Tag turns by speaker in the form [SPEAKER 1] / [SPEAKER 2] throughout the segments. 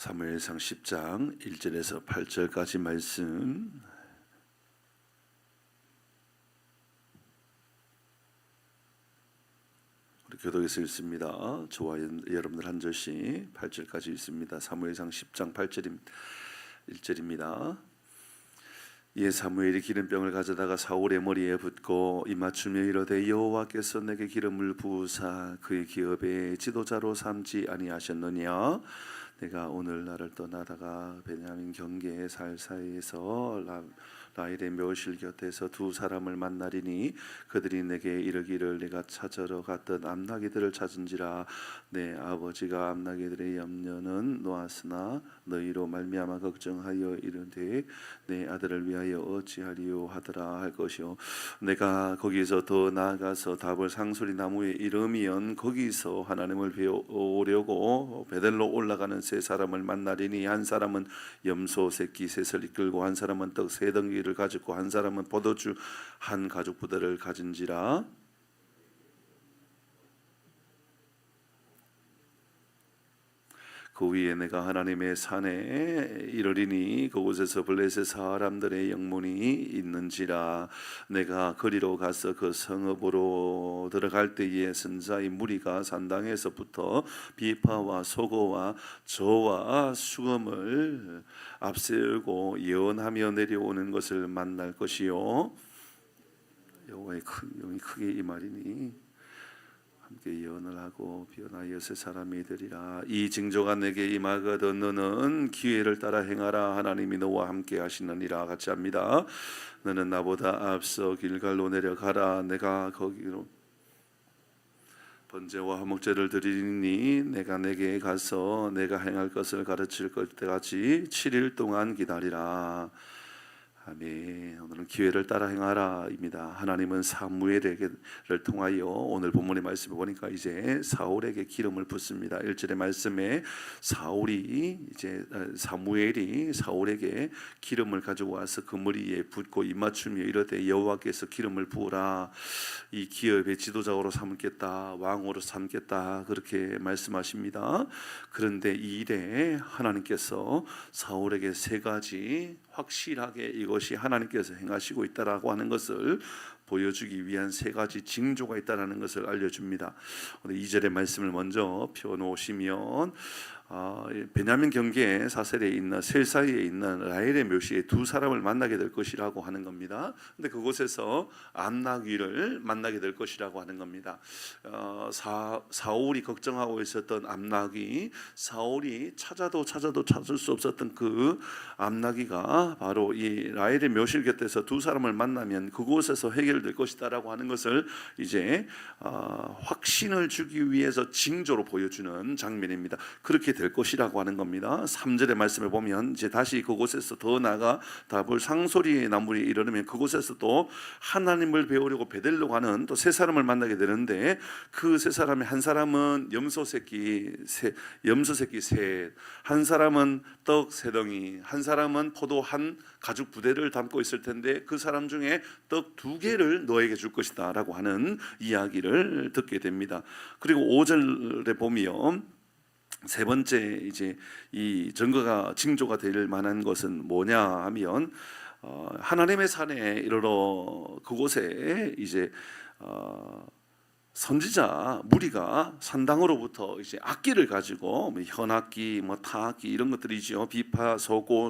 [SPEAKER 1] 사무엘상 10장 1절에서 8절까지 말씀 우리 교독에서 읽습니다. 저와 여러분들 한 절씩 8절까지 읽습니다. 사무엘상 10장 1절입니다. 이에 사무엘이 기름병을 가져다가 사울의 머리에 붓고 입맞추며 이르되 여호와께서 내게 기름을 부으사 그의 기업의 지도자로 삼지 아니하셨느냐. 내가 오늘 나를 떠나다가 베냐민 경계의 살 사이에서 라헬의 묘실 곁에서 두 사람을 만나리니 그들이 내게 이르기를 내가 찾으러 갔던 암나기들을 찾은지라. 내 아버지가 암나기들의 염려는 놓았으나 너희로 말미암아 걱정하여 이르되 내 아들을 위하여 어찌하리요 하더라 할 것이요. 내가 거기서 더 나아가서 답을 상소리 나무에 이르면 거기서 하나님을 배우려고 베델로 올라가는 세 사람을 만나리니 한 사람은 염소 새끼 셋을 이끌고 한 사람은 떡 세 덩이를 가지고 한 사람은 포도주 한 가죽 부대를 가진지라. 그 위에 내가 하나님의 산에 이르리니 그곳에서 블레셋 사람들의 영문이 있는지라. 내가 거리로 가서 그 성읍으로 들어갈 때에 선자의 무리가 산당에서부터 비파와 소고와 저와 수금을 앞세우고 예언하며 내려오는 것을 만날 것이요. 여호와의 큰 영이 크게 임하리니 함께 예언을 하고 변화여 세 사람이 되리라. 이 징조가 내게 임하거든 너는 기회를 따라 행하라. 하나님이 너와 함께 하시느니라. 같이 합니다. 너는 나보다 앞서 길갈로 내려가라. 내가 거기로 번제와 화목제를 드리니 내가 내게 가서 내가 행할 것을 가르칠 때까지 7일 동안 기다리라. 아멘. 오늘은 기회를 따라 행하라입니다. 하나님은 사무엘에게를 통하여 오늘 본문의 말씀을 보니까 이제 사울에게 기름을 붓습니다. 1절의 말씀에 사무엘이 사울에게 기름을 가지고 와서 그 머리에 붓고 입맞추며 이르되 여호와께서 기름을 부으라. 이 기업의 지도자로 삼겠다, 왕으로 삼겠다, 그렇게 말씀하십니다. 그런데 이 일에 하나님께서 사울에게 세 가지 확실하게 이것이 하나님께서 행하시고 있다라고 하는 것을 보여주기 위한 세 가지 징조가 있다라는 것을 알려줍니다. 오늘 2절의 말씀을 먼저 펴놓으시면 베냐민 경계 사셀에 있는 셀 사이에 있는 라헬의 묘시에 두 사람을 만나게 될 것이라고 하는 겁니다. 근데 그곳에서 암나귀를 만나게 될 것이라고 하는 겁니다. 사울이 걱정하고 있었던 암나귀, 사울이 찾아도 찾을 수 없었던 그 암나귀가 바로 이 라헬의 묘실 곁에서 두 사람을 만나면 그곳에서 해결될 것이다라고 하는 것을 이제 확신을 주기 위해서 징조로 보여주는 장면입니다. 그렇게 될 것이라고 하는 겁니다. 3절의 말씀을 보면 이제 다시 그곳에서 더 나아가 답을 상소리 나무에 이르면 그곳에서 또 하나님을 배우려고 베델로 가는 또 세 사람을 만나게 되는데 그 세 사람의 한 사람은 염소 새끼 셋, 한 사람은 떡 세 덩이, 한 사람은 포도 한 가죽 부대를 담고 있을 텐데 그 사람 중에 떡 2개를 너에게 줄 것이다 라고 하는 이야기를 듣게 됩니다. 그리고 5절에 보면 세 번째 이제 이 증거가 징조가 될 만한 것은 뭐냐 하면 하나님의 산에 이르러 그곳에 이제 선지자 무리가 산당으로부터 이제 악기를 가지고 현악기, 타악기 이런 것들이죠. 비파, 소고,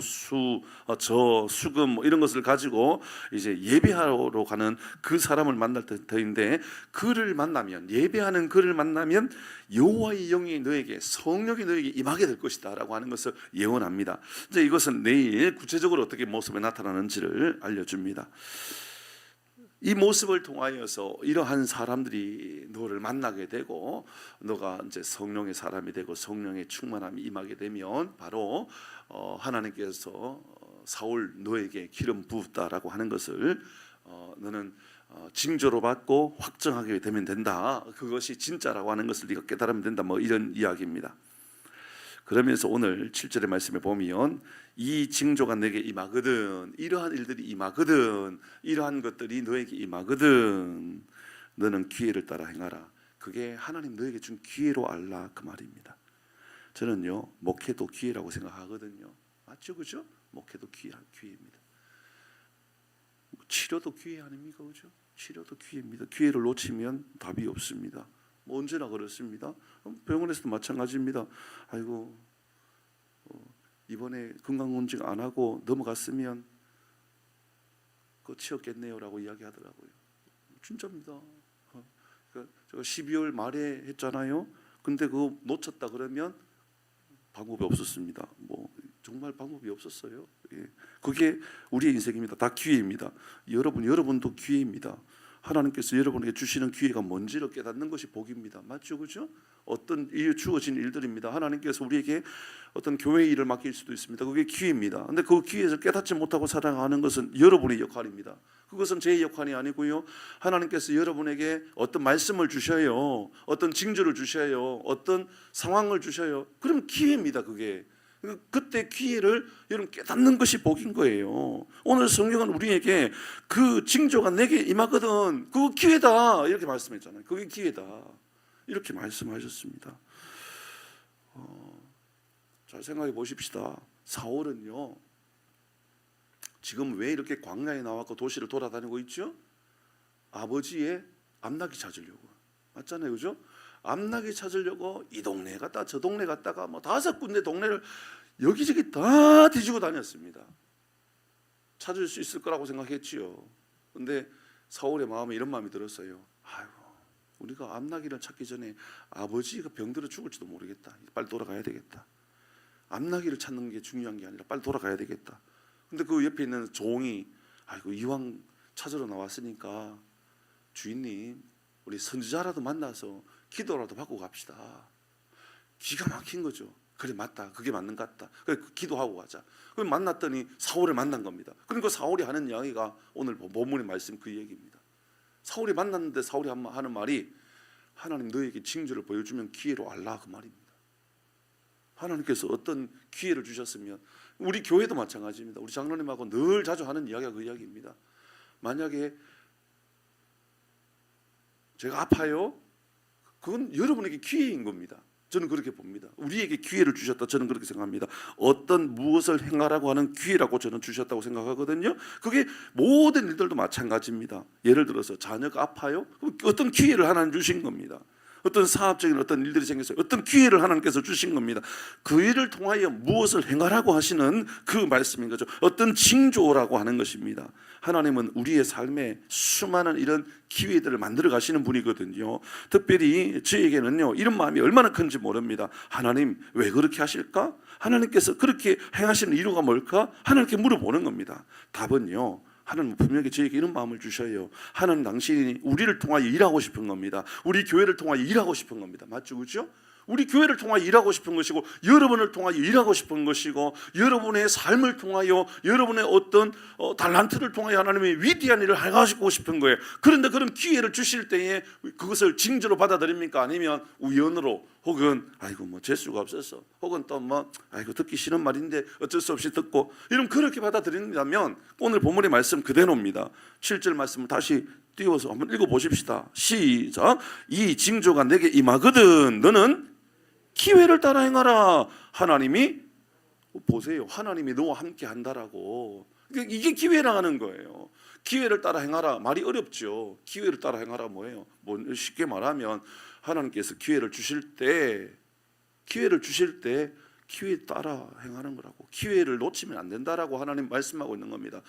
[SPEAKER 1] 저, 수금 이런 것을 가지고 이제 예배하러 가는 그 사람을 만날 때인데 그를 만나면 예배하는 그를 만나면 여호와의 영이 너에게 성령이 너에게 임하게 될 것이다라고 하는 것을 예언합니다. 이제 이것은 내일 구체적으로 어떻게 모습에 나타나는지를 알려줍니다. 이 모습을 통하여서 이러한 사람들이 너를 만나게 되고 너가 이제 성령의 사람이 되고 성령의 충만함이 임하게 되면 바로 하나님께서 사울 너에게 기름 부었다라고 하는 것을 너는 징조로 받고 확정하게 되면 된다. 그것이 진짜라고 하는 것을 네가 깨달으면 된다. 이런 이야기입니다. 그러면서 오늘 7절의 말씀에 보면 이 징조가 내게 임하거든, 이러한 일들이 임하거든, 이러한 것들이 너에게 임하거든, 너는 기회를 따라 행하라. 그게 하나님 너에게 준 기회로 알라 그 말입니다. 저는요 목회도 기회라고 생각하거든요. 맞죠, 그죠? 목회도 기회입니다. 치료도 기회 아닙니까, 그죠? 치료도 기회입니다. 기회를 놓치면 답이 없습니다. 뭐 언제나 그렇습니다. 병원에서도 마찬가지입니다. 아이고 이번에 건강검진 안 하고 넘어갔으면 끝이었겠네요라고 이야기하더라고요. 진짜입니다. 그러니까 제가 12월 말에 했잖아요. 근데 그거 놓쳤다 그러면 방법이 없었습니다. 뭐 정말 방법이 없었어요. 예. 그게 우리의 인생입니다. 다 기회입니다. 여러분도 기회입니다. 하나님께서 여러분에게 주시는 기회가 뭔지를 깨닫는 것이 복입니다. 맞죠, 그죠? 어떤 주어진 일들입니다. 하나님께서 우리에게 어떤 교회 일을 맡길 수도 있습니다. 그게 기회입니다. 근데 그 기회에서 깨닫지 못하고 살아가는 것은 여러분의 역할입니다. 그것은 제 역할이 아니고요. 하나님께서 여러분에게 어떤 말씀을 주셔요. 어떤 징조를 주셔요. 어떤 상황을 주셔요. 그럼 기회입니다. 그게. 그때 기회를 여러분 깨닫는 것이 복인 거예요. 오늘 성경은 우리에게 그 징조가 내게 임하거든. 그거 기회다. 이렇게 말씀했잖아요. 그게 기회다. 이렇게 말씀하셨습니다. 잘 생각해 보십시다. 사울은요. 지금 왜 이렇게 광야에 나와서 도시를 돌아다니고 있죠? 아버지의 암나기 찾으려고. 맞잖아요, 그죠? 암나기 찾으려고 이 동네 갔다 저 동네 갔다가 뭐 5군데 동네를 여기저기 다 뒤지고 다녔습니다. 찾을 수 있을 거라고 생각했지요. 근데 사울의 마음에 이런 마음이 들었어요. 아이고, 우리가 암나기를 찾기 전에 아버지가 병들어 죽을지도 모르겠다. 빨리 돌아가야 되겠다. 암나기를 찾는 게 중요한 게 아니라 빨리 돌아가야 되겠다. 근데 그 옆에 있는 종이 아이고 이왕 찾으러 나왔으니까 주인님 우리 선지자라도 만나서 기도라도 받고 갑시다. 기가 막힌 거죠. 그래 맞다. 그게 맞는 것 같다. 그래 기도하고 가자. 그럼 만났더니 사울을 만난 겁니다. 그러니까 사울이 하는 이야기가 오늘 본문의 말씀 그 얘기입니다. 사울이 만났는데 사울이 하는 말이 하나님 너에게 징조를 보여주면 기회로 알라 그 말입니다. 하나님께서 어떤 기회를 주셨으면 우리 교회도 마찬가지입니다. 우리 장로님하고 늘 자주 하는 이야기가 그 이야기입니다. 만약에 제가 아파요? 그건 여러분에게 기회인 겁니다. 저는 그렇게 봅니다. 우리에게 기회를 주셨다. 저는 그렇게 생각합니다. 어떤 무엇을 행하라고 하는 기회라고 저는 주셨다고 생각하거든요. 그게 모든 일들도 마찬가지입니다. 예를 들어서 자녀가 아파요? 그럼 어떤 기회를 하나님 주신 겁니다. 어떤 사업적인 어떤 일들이 생겼어요. 어떤 기회를 하나님께서 주신 겁니다. 그 일을 통하여 무엇을 행하라고 하시는 그 말씀인 거죠. 어떤 징조라고 하는 것입니다. 하나님은 우리의 삶에 수많은 이런 기회들을 만들어 가시는 분이거든요. 특별히 저에게는요 이런 마음이 얼마나 큰지 모릅니다. 하나님 왜 그렇게 하실까? 하나님께서 그렇게 행하시는 이유가 뭘까? 하나님께 물어보는 겁니다. 답은요, 하나님은 분명히 저에게 이런 마음을 주셔요. 하나님 당신이 우리를 통하여 일하고 싶은 겁니다. 우리 교회를 통하여 일하고 싶은 겁니다. 맞죠, 그렇죠? 우리 교회를 통하여 일하고 싶은 것이고 여러분을 통하여 일하고 싶은 것이고 여러분의 삶을 통하여 여러분의 어떤 달란트를 통하여 하나님의 위대한 일을 하고 싶은 거예요. 그런데 그런 기회를 주실 때에 그것을 징조로 받아들입니까? 아니면 우연으로 혹은 아이고 뭐 재수가 없어서 혹은 또 뭐 아이고 듣기 싫은 말인데 어쩔 수 없이 듣고 이런 그렇게 받아들인다면 오늘 본문의 말씀 그대로입니다. 7절 말씀을 다시 띄워서 한번 읽어보십시다. 시작. 이 징조가 내게 임하거든 너는 기회를 따라 행하라. 하나님이 보세요. 하나님이 너와 함께 한다라고. 이게 기회라 하는 거예요. 기회를 따라 행하라. 말이 어렵죠. 기회를 따라 행하라 뭐예요? 쉽게 말하면 하나님께서 기회를 주실 때 기회 따라 행하는 거라고. 기회를 놓치면 안 된다라고 하나님 말씀하고 있는 겁니다.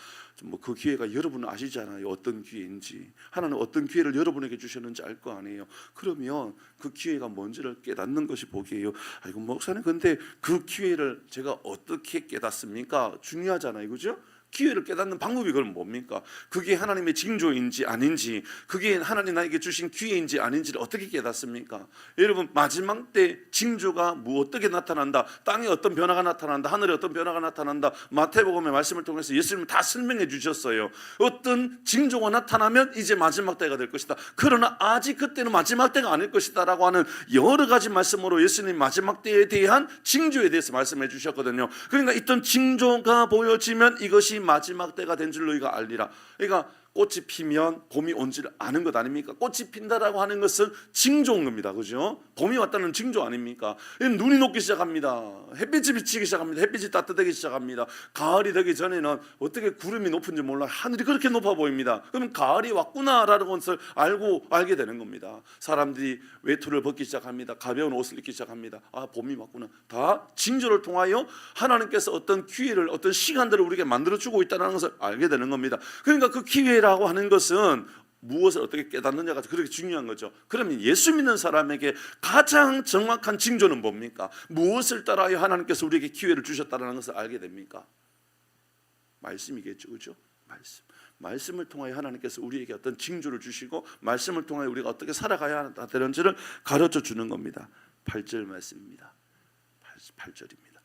[SPEAKER 1] 뭐 그 기회가 여러분은 아시잖아요. 어떤 기회인지. 하나님 어떤 기회를 여러분에게 주셨는지 알 거 아니에요. 그러면 그 기회가 뭔지를 깨닫는 것이 복이에요. 아이고 목사님 근데 그 기회를 제가 어떻게 깨닫습니까? 중요하잖아요. 그죠? 기회를 깨닫는 방법이 그럼 뭡니까? 그게 하나님의 징조인지 아닌지, 그게 하나님 나에게 주신 기회인지 아닌지를 어떻게 깨닫습니까? 여러분 마지막 때 징조가 어떻게 나타난다, 땅에 어떤 변화가 나타난다, 하늘에 어떤 변화가 나타난다, 마태복음의 말씀을 통해서 예수님은 다 설명해 주셨어요. 어떤 징조가 나타나면 이제 마지막 때가 될 것이다. 그러나 아직 그때는 마지막 때가 아닐 것이다 라고 하는 여러 가지 말씀으로 예수님 마지막 때에 대한 징조에 대해서 말씀해 주셨거든요. 그러니까 있던 징조가 보여지면 이것이 마지막 때가 된 줄 너희가 알리라. 그러니까 꽃이 피면 봄이 온지를 아는 것 아닙니까? 꽃이 핀다라고 하는 것은 징조인 겁니다. 그죠? 봄이 왔다는 징조 아닙니까? 눈이 녹기 시작합니다. 햇빛이 비치기 시작합니다. 햇빛이 따뜻하기 시작합니다. 가을이 되기 전에는 어떻게 구름이 높은지 몰라 하늘이 그렇게 높아 보입니다. 그러면 가을이 왔구나라는 것을 알게 되는 겁니다. 사람들이 외투를 벗기 시작합니다. 가벼운 옷을 입기 시작합니다. 아, 봄이 왔구나. 다 징조를 통하여 하나님께서 어떤 기회를, 어떤 시간들을 우리에게 만들어주고 있다는 것을 알게 되는 겁니다. 그러니까 그 기회라고 하는 것은 무엇을 어떻게 깨닫느냐가 그렇게 중요한 거죠. 그러면 예수 믿는 사람에게 가장 정확한 징조는 뭡니까? 무엇을 따라야 하나님께서 우리에게 기회를 주셨다는 것을 알게 됩니까? 말씀이겠죠. 그렇죠? 말씀을 통하여 하나님께서 우리에게 어떤 징조를 주시고 말씀을 통하여 우리가 어떻게 살아가야 되는지를 가르쳐 주는 겁니다. 8절 말씀입니다. 8절입니다.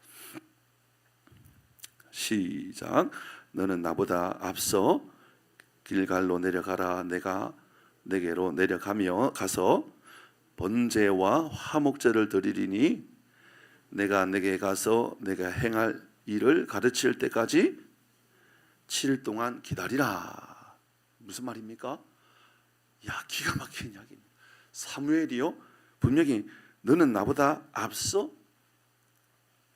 [SPEAKER 1] 시작. 너는 나보다 앞서 길갈로 내려가라. 내가 내게로 내려가며 가서 번제와 화목제를 드리리니 내가 내게 가서 내가 행할 일을 가르칠 때까지 7일 동안 기다리라. 무슨 말입니까? 야, 기가 막힌 이야기입니다. 사무엘이요, 분명히 너는 나보다 앞서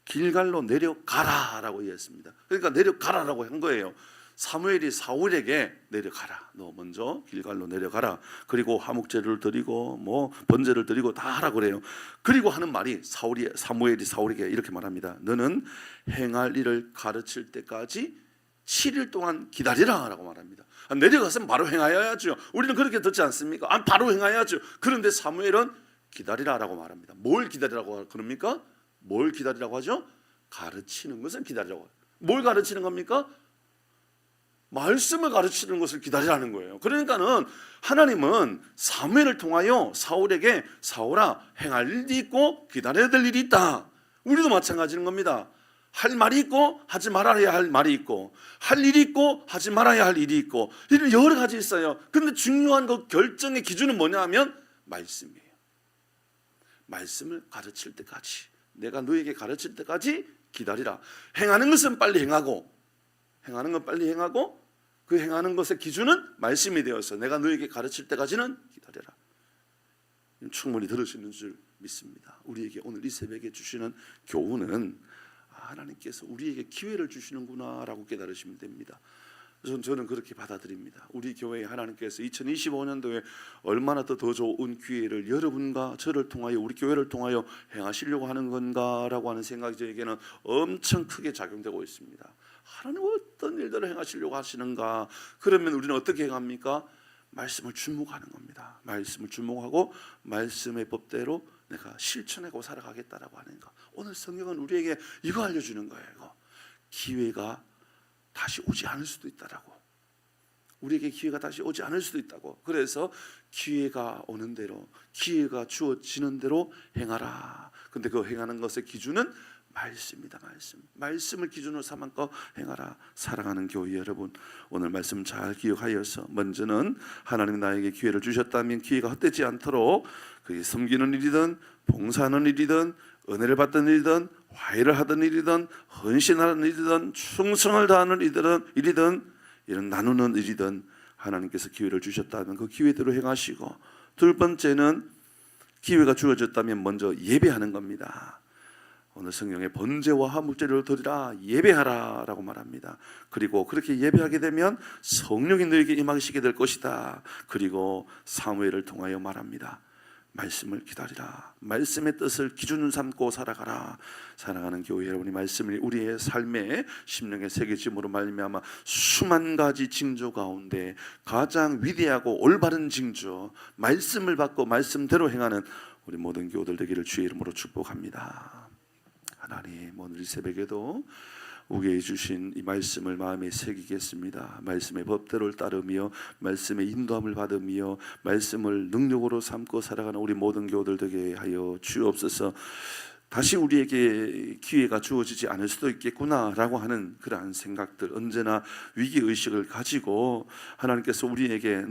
[SPEAKER 1] 길갈로 내려가라라고 얘기했습니다. 그러니까 내려가라라고 한 거예요. 사무엘이 사울에게 내려가라. 너 먼저 길갈로 내려가라. 그리고 화목제를 드리고 뭐 번제를 드리고 다 하라 그래요. 그리고 하는 말이 사무엘이 사울에게 이렇게 말합니다. 너는 행할 일을 가르칠 때까지 7일 동안 기다리라라고 말합니다. 내려가서 바로 행하여야죠. 우리는 그렇게 듣지 않습니까? 바로 행하여야죠. 그런데 사무엘은 기다리라라고 말합니다. 뭘 기다리라고 그럽니까? 뭘 기다리라고 하죠? 가르치는 것을 기다리라고. 뭘 가르치는 겁니까? 말씀을 가르치는 것을 기다리라는 거예요. 그러니까는 하나님은 사무엘을 통하여 사울에게 사울아, 행할 일이 있고 기다려야 될 일이 있다. 우리도 마찬가지인 겁니다. 할 말이 있고 하지 말아야 할 말이 있고, 할 일이 있고 하지 말아야 할 일이 있고, 이런 여러 가지 있어요. 그런데 중요한 그 결정의 기준은 뭐냐 하면 말씀이에요. 말씀을 가르칠 때까지, 내가 너에게 가르칠 때까지 기다리라. 행하는 것은 빨리 행하고, 그 행하는 것의 기준은 말씀이 되어서 내가 너에게 가르칠 때까지는 기다려라. 충분히 들으시는 줄 믿습니다. 우리에게 오늘 이 새벽에 주시는 교훈은 하나님께서 우리에게 기회를 주시는구나 라고 깨달으시면 됩니다. 저는 그렇게 받아들입니다. 우리 교회에 하나님께서 2025년도에 얼마나 더 좋은 기회를 여러분과 저를 통하여, 우리 교회를 통하여 행하시려고 하는 건가라고 하는 생각이 저에게는 엄청 크게 작용되고 있습니다. 하나님 어떤 일들을 행하시려고 하시는가? 그러면 우리는 어떻게 행합니까? 말씀을 주목하는 겁니다. 말씀을 주목하고 말씀의 법대로 내가 실천하고 살아가겠다라고 하는 거. 오늘 성경은 우리에게 이거 알려주는 거예요. 이거. 기회가 다시 오지 않을 수도 있다라고. 우리에게 기회가 다시 오지 않을 수도 있다고. 그래서 기회가 오는 대로, 기회가 주어지는 대로 행하라. 근데 그 행하는 것의 기준은 말씀이다. 말씀을 기준으로 삼아서 행하라. 사랑하는 교회 여러분, 오늘 말씀 잘 기억하여서 먼저는 하나님 나에게 기회를 주셨다면 기회가 헛되지 않도록 그게 섬기는 일이든 봉사하는 일이든 은혜를 받던 일이든 화해를 하던 일이든 헌신하는 일이든 충성을 다하는 일이든 이런 나누는 일이든 하나님께서 기회를 주셨다면 그 기회대로 행하시고, 둘 번째는 기회가 주어졌다면 먼저 예배하는 겁니다. 오늘 성경에 번제와 화목제를 드리라, 예배하라 라고 말합니다. 그리고 그렇게 예배하게 되면 성령이 너에게 임하시게 될 것이다. 그리고 사무엘을 통하여 말합니다. 말씀을 기다리라. 말씀의 뜻을 기준으로 삼고 살아가라. 사랑하는 교회 여러분이 말씀을 우리의 삶의 심령에 새겨짐으로 말미암아 수만 가지 징조 가운데 가장 위대하고 올바른 징조, 말씀을 받고 말씀대로 행하는 우리 모든 교우들 되기를 주의 이름으로 축복합니다. 하나님, 오늘 이 새벽에도 우리에게 주신 이 말씀을 마음에 새기겠습니다. 말씀의 법대로를 따르며 말씀의 인도함을 받으며 말씀을 능력으로 삼고 살아가는 우리 모든 교우들 되게 하여 주옵소서. 다시 우리에게 기회가 주어지지 않을 수도 있겠구나라고 하는 그러한 생각들, 언제나 위기의식을 가지고 하나님께서 우리에게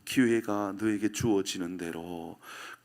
[SPEAKER 1] 기회가 너에게 주어지는 대로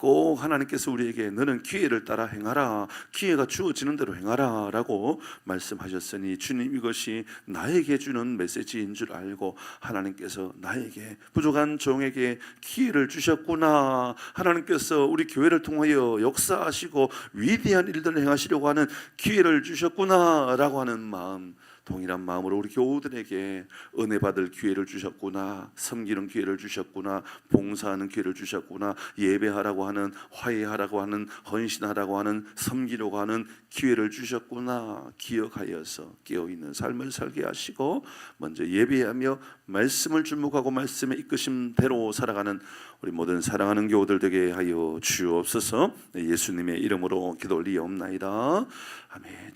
[SPEAKER 1] 꼭 하나님께서 우리에게 너는 기회를 따라 행하라, 기회가 주어지는 대로 행하라 라고 말씀하셨으니 주님 이것이 나에게 주는 메시지인 줄 알고 하나님께서 나에게 부족한 종에게 기회를 주셨구나, 하나님께서 우리 교회를 통하여 역사하시고 위대한 일들을 행하시려고 하는 기회를 주셨구나 라고 하는 마음, 동일한 마음으로 우리 교우들에게 은혜 받을 기회를 주셨구나, 섬기는 기회를 주셨구나, 봉사하는 기회를 주셨구나, 예배하라고 하는, 화해하라고 하는, 헌신하라고 하는, 섬기려고 하는 기회를 주셨구나 기억하여서 깨어있는 삶을 살게 하시고 먼저 예배하며 말씀을 주목하고 말씀의 이끄심대로 살아가는 우리 모든 사랑하는 교우들 되게 하여 주옵소서. 예수님의 이름으로 기도 올리옵나이다. 아멘.